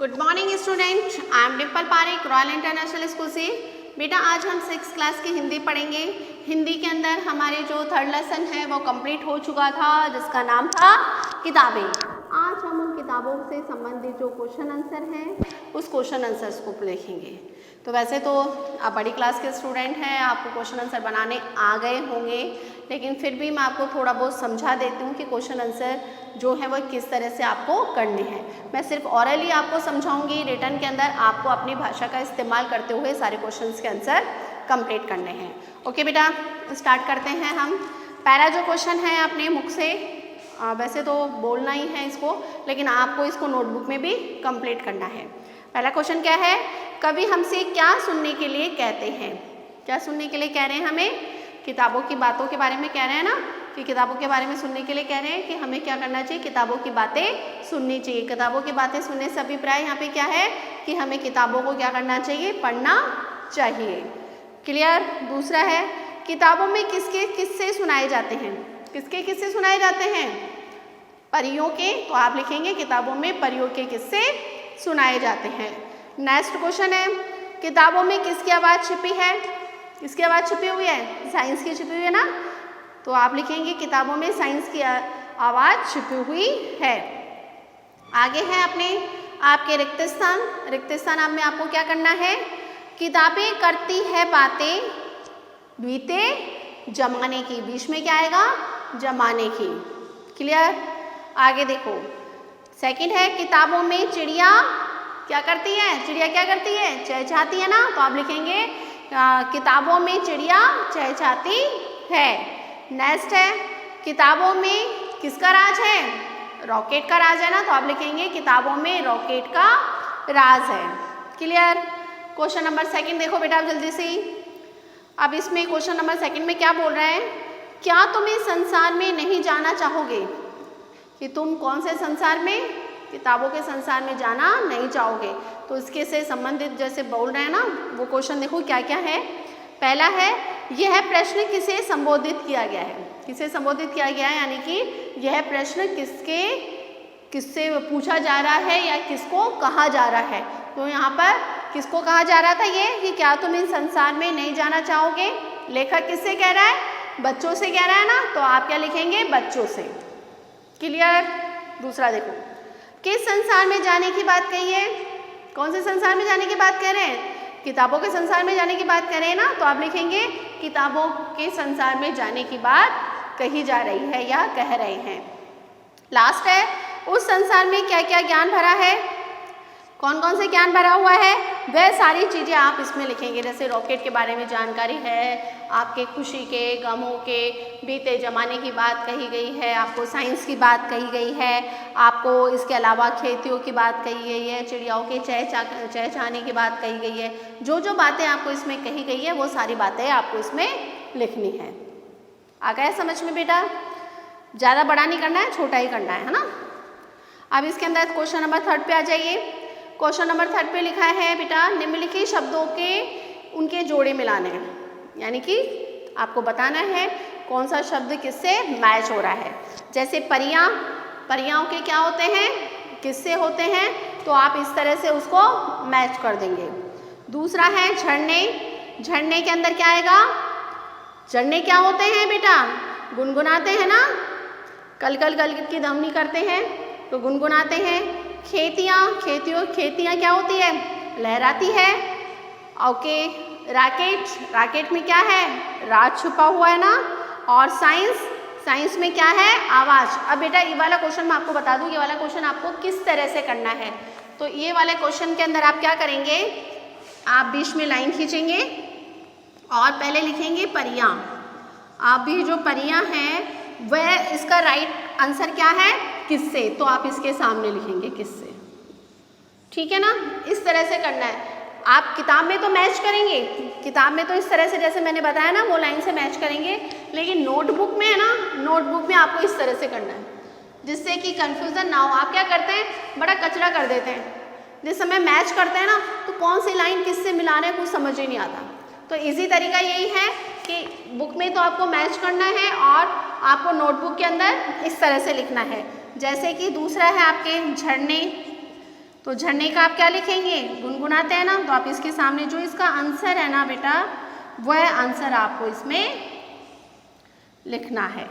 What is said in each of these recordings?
Good morning student, I am Dimple Parekh, royal international school से। बेटा आज हम 6th क्लास की हिंदी पढ़ेंगे। हिंदी के अंदर हमारे जो थर्ड लेसन है वो कंप्लीट हो चुका था, जिसका नाम था किताबें। आज हम उन किताबों से संबंधित जो क्वेश्चन आंसर हैं उस क्वेश्चन आंसर्स को देखेंगे। तो वैसे तो आप बड़ी क्लास के स्टूडेंट हैं, आपको क्वेश्चन आंसर बनाने आ गए होंगे, लेकिन फिर भी मैं आपको थोड़ा बहुत समझा देती हूँ कि क्वेश्चन आंसर जो है वो किस तरह से आपको करने हैं। मैं सिर्फ ऑरली आपको समझाऊंगी, रिटर्न के अंदर आपको अपनी भाषा का इस्तेमाल करते हुए सारे क्वेश्चंस के आंसर कंप्लीट करने हैं। ओके बेटा, स्टार्ट करते हैं हम। पहला जो क्वेश्चन है अपने मुख से, वैसे तो बोलना ही है इसको, लेकिन आपको इसको नोटबुक में भी कंप्लीट करना है। पहला क्वेश्चन क्या है? कवि हमसे क्या सुनने के लिए कहते हैं? क्या सुनने के लिए कह रहे हैं? हमें किताबों की बातों के बारे में कह रहे हैं ना, कि किताबों के बारे में सुनने के लिए कह रहे हैं कि हमें क्या करना चाहिए, किताबों की बातें सुननी चाहिए। किताबों की बातें सुनने से अभिप्राय यहाँ पे क्या है कि हमें किताबों को क्या करना चाहिए, पढ़ना चाहिए। क्लियर? दूसरा है, किताबों में किसके किस्से सुनाए जाते हैं? किसके किस्से सुनाए जाते हैं? परियों के। तो आप लिखेंगे किताबों में परियों के किस्से सुनाए जाते हैं। नेक्स्ट क्वेश्चन है, किताबों में किसकी आवाज़ छिपी है? किसकी आवाज़ छिपी हुई है? साइंस की छिपी हुई है ना, तो आप लिखेंगे किताबों में साइंस की आवाज़ छिपी हुई है। आगे है अपने आपके रिक्त स्थान। रिक्त स्थान में आपको क्या करना है? किताबें करती है बातें बीते जमाने की। बीच में क्या आएगा? जमाने की। क्लियर? आगे देखो, सेकंड है, किताबों में चिड़िया क्या करती है? चिड़िया क्या करती है? चहचहाती है ना, तो आप लिखेंगे किताबों में चिड़िया चहचहाती है। नेक्स्ट है, किताबों में किसका राज है? रॉकेट का राज है ना, तो आप लिखेंगे किताबों में रॉकेट का राज है। क्लियर? क्वेश्चन नंबर सेकंड देखो बेटा आप जल्दी से। अब इसमें क्वेश्चन नंबर सेकंड में क्या बोल रहे हैं? क्या तुम इस संसार में नहीं जाना चाहोगे? कि तुम कौन से संसार में? किताबों के संसार में जाना नहीं चाहोगे। तो इसके से संबंधित जैसे बोल रहे हैं ना, वो क्वेश्चन देखो क्या क्या है। पहला है, यह प्रश्न किसे संबोधित किया गया है? किसे संबोधित किया गया है, यानी कि यह प्रश्न किससे पूछा जा रहा है या किसको कहा जा रहा है? तो यहाँ पर किसको कहा जा रहा था ये, कि क्या तुम इस संसार में नहीं जाना चाहोगे? लेखक किससे कह रहा है? बच्चों से कह रहा है ना, तो आप क्या लिखेंगे? बच्चों से। क्लियर? दूसरा देखो, किस संसार में जाने की बात कही है? कौन से संसार में जाने की बात कह रहे हैं? किताबों के संसार में जाने की बात कर रहे हैं ना, तो आप लिखेंगे किताबों के संसार में जाने की बात कही जा रही है या कह रहे हैं। लास्ट है, उस संसार में क्या क्या ज्ञान भरा है? कौन कौन से ज्ञान भरा हुआ है? वह सारी चीज़ें आप इसमें लिखेंगे। जैसे रॉकेट के बारे में जानकारी है, आपके खुशी के गमों के बीते ज़माने की बात कही गई है, आपको साइंस की बात कही गई है, आपको इसके अलावा खेतियों की बात कही गई है, चिड़ियाओं के चहचहाने की बात कही गई है। जो जो बातें आपको इसमें कही गई है वो सारी बातें आपको इसमें लिखनी है। आ गया समझ में बेटा? ज़्यादा बड़ा नहीं करना है, छोटा ही करना है ना। अब इसके अंदर क्वेश्चन नंबर 3 पे आ जाइए। क्वेश्चन नंबर 3 पे लिखा है बेटा, निम्नलिखित शब्दों के उनके जोड़े मिलाने हैं, यानी कि आपको बताना है कौन सा शब्द किससे मैच हो रहा है। जैसे परियां, परियां के क्या होते हैं? किससे होते हैं, तो आप इस तरह से उसको मैच कर देंगे। दूसरा है झरने। झरने के अंदर क्या आएगा? झरने क्या होते हैं बेटा? गुनगुनाते हैं ना, कल कल कल की ध्वनि करते हैं तो गुनगुनाते हैं। खेतियाँ, खेतियाँ क्या होती है? लहराती है। ओके, रॉकेट, रॉकेट में क्या है? राज छुपा हुआ है ना। और साइंस, साइंस में क्या है? आवाज़। अब बेटा ये वाला क्वेश्चन मैं आपको बता दूं, ये वाला क्वेश्चन आपको किस तरह से करना है। तो ये वाले क्वेश्चन के अंदर आप क्या करेंगे, आप बीच में लाइन खींचेंगे और पहले लिखेंगे परियां। आप भी जो परियां हैं वह इसका राइट आंसर क्या है? किससे, तो आप इसके सामने लिखेंगे किससे। ठीक है ना? इस तरह से करना है। आप किताब में तो मैच करेंगे, किताब में तो इस तरह से जैसे मैंने बताया ना वो लाइन से मैच करेंगे, लेकिन नोटबुक में है ना, नोटबुक में आपको इस तरह से करना है जिससे कि कंफ्यूजन ना हो। आप क्या करते हैं, बड़ा कचरा कर देते हैं। जिस समय मैच करते हैं ना तो कौन सी लाइन किससे मिलाना है कुछ समझ ही नहीं आता। तो इजी तरीका यही है कि बुक में तो आपको मैच करना है और आपको नोटबुक के अंदर इस तरह से लिखना है। जैसे कि दूसरा है आपके झरने, तो झरने का आप क्या लिखेंगे, गुनगुनाते हैं ना, तो आप इसके सामने जो इसका आंसर है ना बेटा, वह आंसर आपको इसमें लिखना है।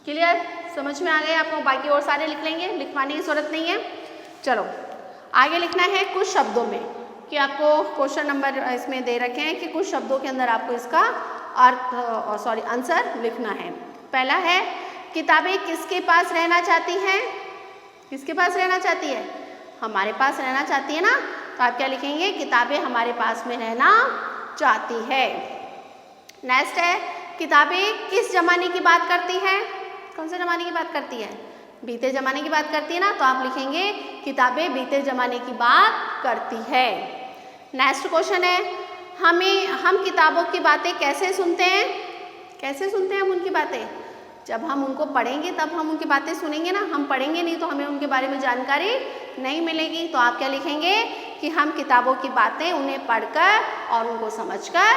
क्लियर, समझ में आ गया आपको? बाकी और सारे लिख लेंगे, लिखवाने की जरूरत नहीं है। चलो आगे लिखना है कुछ शब्दों में, कि आपको क्वेश्चन नंबर इसमें दे रखे हैं कि कुछ शब्दों के अंदर आपको इसका आंसर लिखना है। पहला है, किताबें किसके पास रहना चाहती हैं? किसके पास रहना चाहती है? हमारे पास रहना चाहती है ना, तो आप क्या लिखेंगे, किताबें हमारे पास में रहना चाहती है। नेक्स्ट है, किताबें किस जमाने की बात करती हैं? कौन से जमाने की बात करती है? बीते जमाने की बात करती है ना, तो आप लिखेंगे किताबें बीते जमाने की बात करती है। नेक्स्ट क्वेश्चन है, हम किताबों की बातें कैसे सुनते हैं? कैसे सुनते हैं हम उनकी बातें? जब हम उनको पढ़ेंगे तब हम उनकी बातें सुनेंगे ना, हम पढ़ेंगे नहीं तो हमें उनके बारे में जानकारी नहीं मिलेगी। तो आप क्या लिखेंगे कि हम किताबों की बातें उन्हें पढ़कर और उनको समझकर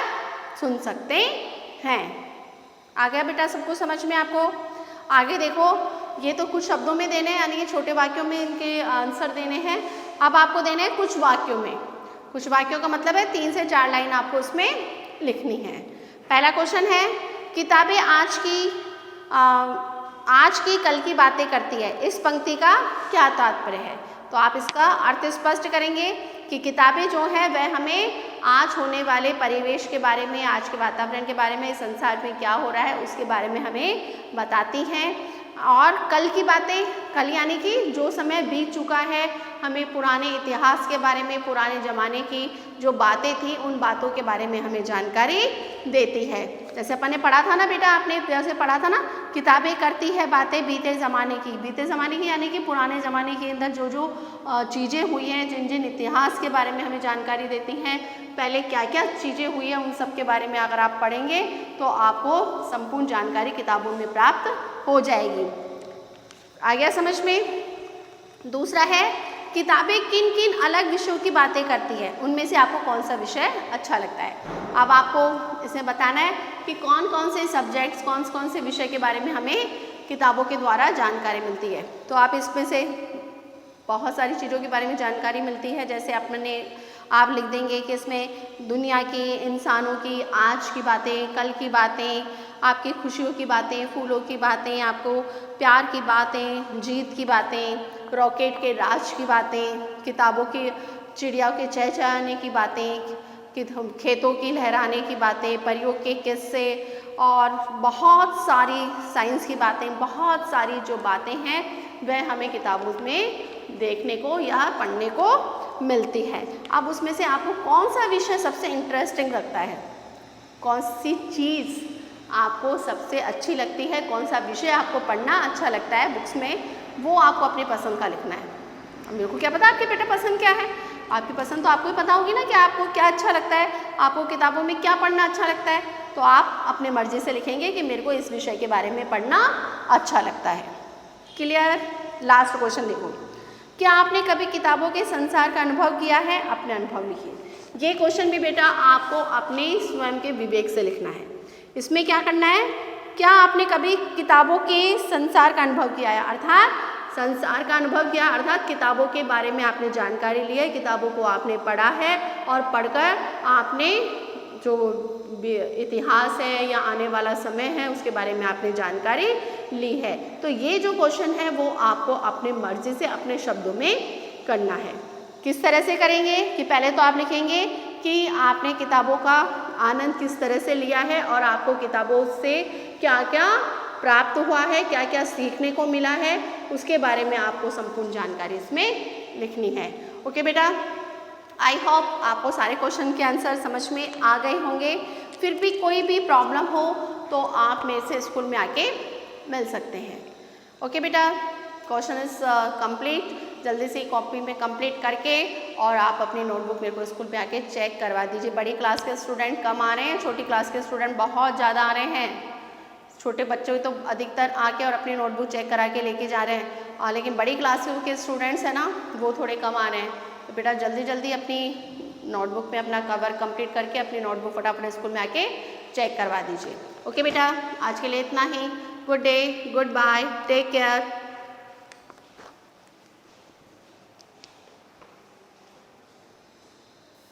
सुन सकते हैं। आ गया बेटा सबको समझ में आपको? आगे देखो, ये तो कुछ शब्दों में देने हैं, यानी कि छोटे वाक्यों में इनके आंसर देने हैं। अब आपको देने हैं कुछ वाक्यों में। कुछ वाक्यों का मतलब है 3 से 4 लाइन आपको उसमें लिखनी है। पहला क्वेश्चन है, किताबें आज की कल की बातें करती है, इस पंक्ति का क्या तात्पर्य है? तो आप इसका अर्थ स्पष्ट करेंगे कि किताबें जो है वह हमें आज होने वाले परिवेश के बारे में, आज के वातावरण के बारे में, संसार में क्या हो रहा है उसके बारे में हमें बताती हैं। और कल की बातें, कल यानी कि जो समय बीत चुका है, हमें पुराने इतिहास के बारे में, पुराने ज़माने की जो बातें थी उन बातों के बारे में हमें जानकारी देती है। जैसे अपन ने पढ़ा था ना बेटा, आपने जैसे पढ़ा था ना, किताबें करती है बातें बीते ज़माने की। बीते ज़माने की यानी कि पुराने ज़माने के अंदर जो जो चीज़ें हुई हैं, जिन जिन इतिहास के बारे में हमें जानकारी देती हैं, पहले क्या क्या चीज़ें हुई हैं, उन सब के बारे में अगर आप पढ़ेंगे तो आपको संपूर्ण जानकारी किताबों में प्राप्त हो जाएगी। आ गया समझ में? दूसरा है, किताबें किन किन अलग विषयों की बातें करती है, उनमें से आपको कौन सा विषय अच्छा लगता है? अब आपको इसमें बताना है कि कौन कौन से सब्जेक्ट्स, कौन कौन से विषय के बारे में हमें किताबों के द्वारा जानकारी मिलती है। तो आप इसमें से बहुत सारी चीज़ों के बारे में जानकारी मिलती है। जैसे आप लिख देंगे कि इसमें दुनिया की, इंसानों की, आज की बातें, कल की बातें, आपकी खुशियों की बातें, फूलों की बातें, आपको प्यार की बातें, जीत की बातें, रॉकेट के राज की बातें, किताबों की चिड़िया के चहचहाने की बातें, खेतों की लहराने की बातें, परियों के किस्से और बहुत सारी साइंस की बातें, बहुत सारी जो बातें हैं वह हमें किताबों में देखने को या पढ़ने को मिलती है। अब उसमें से आपको कौन सा विषय सबसे इंटरेस्टिंग लगता है? कौन सी चीज़ आपको सबसे अच्छी लगती है? कौन सा विषय आपको पढ़ना अच्छा लगता है बुक्स में, वो आपको अपनी पसंद का लिखना है। अब मेरे को क्या पता आपकी बेटा पसंद क्या है? आपकी पसंद तो आपको ही पता होगी ना कि आपको क्या अच्छा लगता है, आपको किताबों में क्या पढ़ना अच्छा लगता है। तो आप अपने मर्जी से लिखेंगे कि मेरे को इस विषय के बारे में पढ़ना अच्छा लगता है। क्लियर? लास्ट क्वेश्चन देखो, क्या आपने कभी किताबों के संसार का अनुभव किया है? अपने अनुभव लिखिए। ये क्वेश्चन भी बेटा आपको अपने स्वयं के विवेक से लिखना है। इसमें क्या करना है, क्या आपने कभी किताबों के संसार का अनुभव किया है, अर्थात संसार का अनुभव किया, अर्थात किताबों के बारे में आपने जानकारी ली है, किताबों को आपने पढ़ा है और पढ़कर आपने जो इतिहास है या आने वाला समय है उसके बारे में आपने जानकारी ली है। तो ये जो क्वेश्चन है वो आपको अपने मर्जी से अपने शब्दों में करना है। किस तरह से करेंगे कि पहले तो आप लिखेंगे कि आपने किताबों का आनंद किस तरह से लिया है और आपको किताबों से क्या क्या प्राप्त हुआ है, क्या क्या सीखने को मिला है, उसके बारे में आपको संपूर्ण जानकारी इसमें लिखनी है। ओके बेटा, आई होप आपको सारे क्वेश्चन के आंसर समझ में आ गए होंगे। फिर भी कोई भी प्रॉब्लम हो तो आप मेरे से स्कूल में आके मिल सकते हैं। ओके बेटा, क्वेश्चन इज कंप्लीट। जल्दी से कॉपी में कंप्लीट करके और आप अपनी नोटबुक मेरे को स्कूल पे आके चेक करवा दीजिए। बड़ी क्लास के स्टूडेंट कम आ रहे हैं, छोटी क्लास के स्टूडेंट बहुत ज़्यादा आ रहे हैं। छोटे बच्चों तो अधिकतर आके और अपनी नोटबुक चेक करा के लेके जा रहे हैं, लेकिन बड़ी क्लास के स्टूडेंट्स हैं ना, वो थोड़े कम आ रहे हैं। तो बेटा जल्दी जल्दी अपनी नोटबुक में अपना कवर कंप्लीट करके अपनी नोटबुक फटाफट स्कूल में आके चेक करवा दीजिए। ओके बेटा, आज के लिए इतना ही। Good day, good bye, take care.